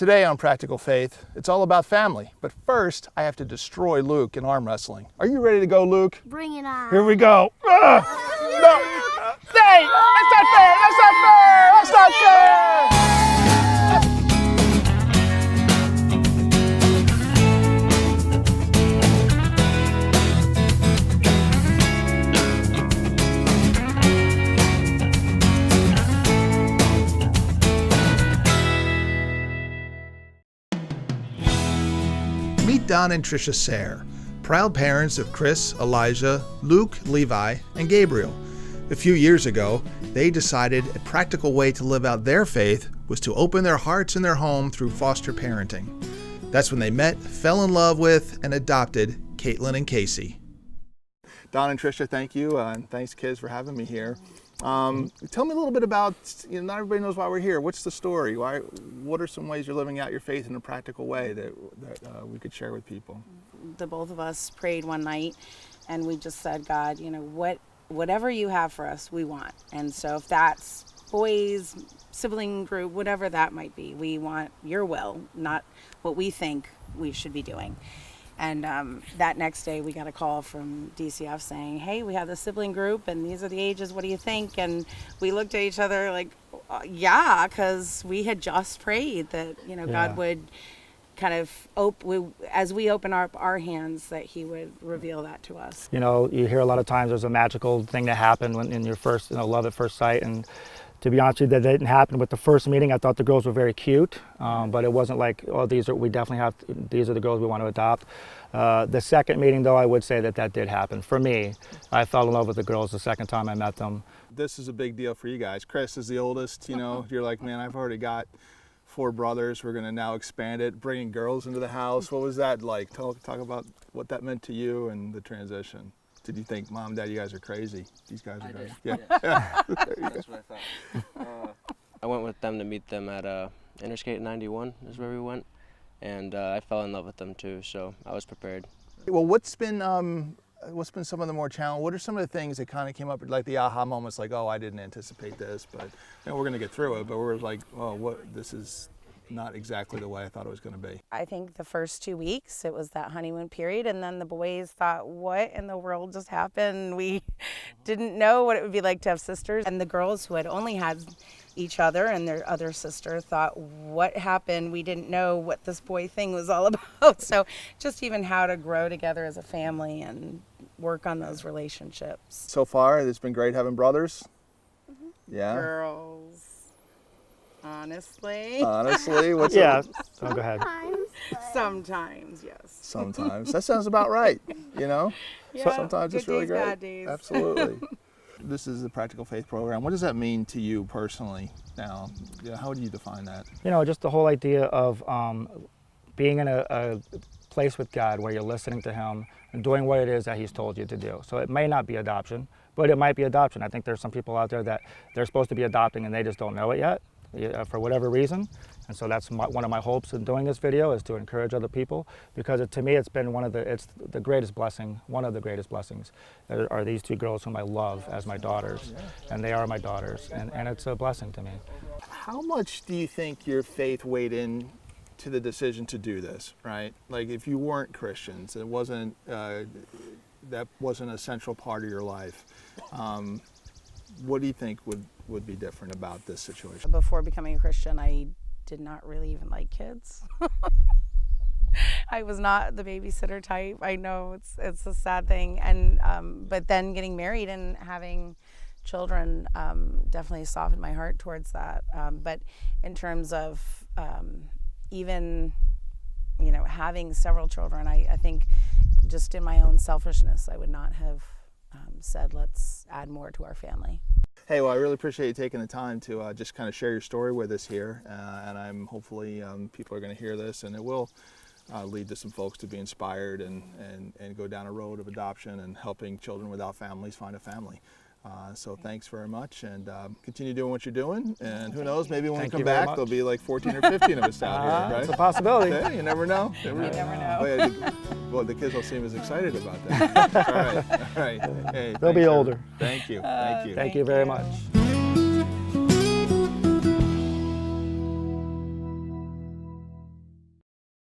Today on Practical Faith, it's all about family. But first, I have to destroy Luke in arm wrestling. Are you ready to go, Luke? Bring it on. Here we go. No! Hey! That's not fair! That's not fair! That's not fair! Meet Donn and Tricia Sayre, proud parents of Chris, Elijah, Luke, Levi, and Gabriel. A few years ago, they decided a practical way to live out their faith was to open their hearts and their home through foster parenting. That's when they met, fell in love with, and adopted Kaitlyn and Casey. Donn and Tricia, thank you, and thanks, kids, for having me here. Tell me a little bit about, not everybody knows why we're here. What's the story? What are some ways you're living out your faith in a practical way that we could share with people? The both of us prayed one night, and we just said, God, whatever you have for us, we want. And so if that's boys, sibling group, whatever that might be, we want your will, not what we think we should be doing. And that next day we got a call from DCF saying, hey, we have the sibling group and these are the ages, what do you think? And we looked at each other like, yeah, because we had just prayed that, God would kind of, as we open up our hands, that he would reveal that to us. You hear a lot of times there's a magical thing that happened when in your first, love at first sight. And to be honest with you, that didn't happen with the first meeting. I thought the girls were very cute, but it wasn't like, oh, these are the girls we want to adopt. The second meeting, though, I would say that did happen. For me, I fell in love with the girls the second time I met them. This is a big deal for you guys. Chris is the oldest, you're like, man, I've already got 4 brothers. We're going to now expand it, bringing girls into the house. What was that like? Talk about what that meant to you and the transition. Did you think, Mom, Dad, you guys are crazy? These guys are crazy. Yeah. That's what I thought. I went with them to meet them at Interstate 91 is where we went, and I fell in love with them too, so I was prepared. Well, what's been some of the more challenging? What are some of the things that kind of came up, like the aha moments, like, oh, I didn't anticipate this, but we're going to get through it, but we're like, oh, this is not exactly the way I thought it was going to be. I think the first 2 weeks, it was that honeymoon period, and then the boys thought, what in the world just happened? We didn't know what it would be like to have sisters. And the girls who had only had each other and their other sister thought, what happened? We didn't know what this boy thing was all about. So just even how to grow together as a family and work on those relationships. So far, it's been great having brothers. Mm-hmm. Yeah. Girls. Honestly, what's yeah? Oh, go ahead. Sometimes, yes. Sometimes that sounds about right. Yeah, sometimes it's really days, great. Bad days. Absolutely. This is the Practical Faith program. What does that mean to you personally now? How do you define that? Just the whole idea of being in a place with God where you're listening to Him and doing what it is that He's told you to do. So it may not be adoption, but it might be adoption. I think there's some people out there that they're supposed to be adopting and they just don't know it yet. For whatever reason, and so that's one of my hopes in doing this video is to encourage other people, because to me it's been it's the greatest blessing. One of the greatest blessings are these 2 girls whom I love as my daughters, and they are my daughters, and it's a blessing to me. How much do you think your faith weighed in to the decision to do this? Right, like if you weren't Christians, it wasn't that wasn't a central part of your life. What do you think would be different about this situation? Before becoming a Christian, I did not really even like kids. I was not the babysitter type. I know it's a sad thing, and but then getting married and having children definitely softened my heart towards that. But in terms of even having several children, I think just in my own selfishness, I would not have said, let's add more to our family. Hey, well, I really appreciate you taking the time to just kind of share your story with us here, and I'm hopefully people are going to hear this, and it will lead to some folks to be inspired and go down a road of adoption and helping children without families find a family. So thanks very much, and continue doing what you're doing, and who knows, maybe when we come back there'll be like 14 or 15 of us down here, right? It's a possibility. Yeah, you never know. You never know. Oh, yeah, well, the kids will seem as excited about that. All right. Hey, they'll be older. Thank you. Thank you very much.